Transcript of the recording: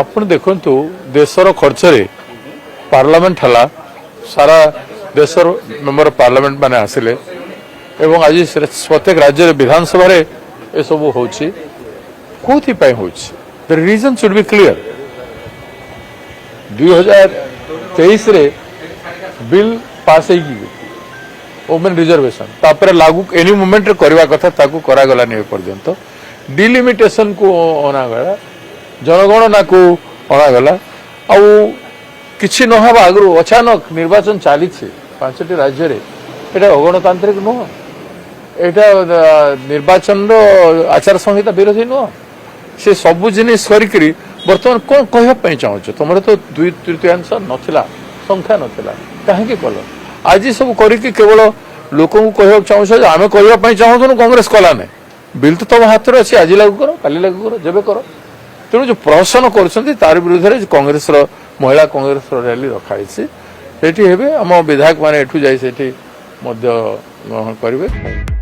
ଆପଣ ଦେଖନ୍ତୁ ଦେଶର ଖର୍ଚ୍ଚରେ ପାର୍ଲାମେଣ୍ଟ ହେଲା ସାରା ଦେଶର ମେମ୍ବର ପାର୍ଲାମେଣ୍ଟ ମାନେ ଆସିଲେ ଏବଂ ଆଜି ପ୍ରତ୍ୟେକ ରାଜ୍ୟରେ ବିଧାନସଭାରେ ଏସବୁ ହେଉଛି କୋଉଥିପାଇଁ ହେଉଛି the reason should be clear 2023 bill pass ହେଇକି ଓମେନ୍ ରିଜର୍ଭେସନ ତାପରେ ଲାଗୁ ଏନି ମୁଭମେଣ୍ଟରେ କରିବା କଥା ତାକୁ କରାଗଲାନି ଏ ପର୍ଯ୍ୟନ୍ତ ଡିଲିମିଟେସନକୁ ଅଣାଗଲା जनगणना को अणागला आउ किसी नहबा आगु अचानक निर्वाचन चली 5टी राज्य एटा अगणतांत्रिक नुह एटा निर्वाचन आचार संहिता विरोधी नुह से सबू जिनिस करी बर्तमान कौन कहवाई चाहूँ तुम तो 2/3 नथिला संख्या नथिला कहीं कल आज सब करके केवल लोक कह चाहूँ आम करने चाहूँ कांग्रेस कला ना बिल तो तुम हाथ में अच्छी आज लागू कर काली लागू कर जब कर तेणु जो प्रहसन कर विरुद्ध में कांग्रेस महिला कांग्रेस रैली रखाई आम विधायक मैंने एठू जाई ग्रहण करेंगे।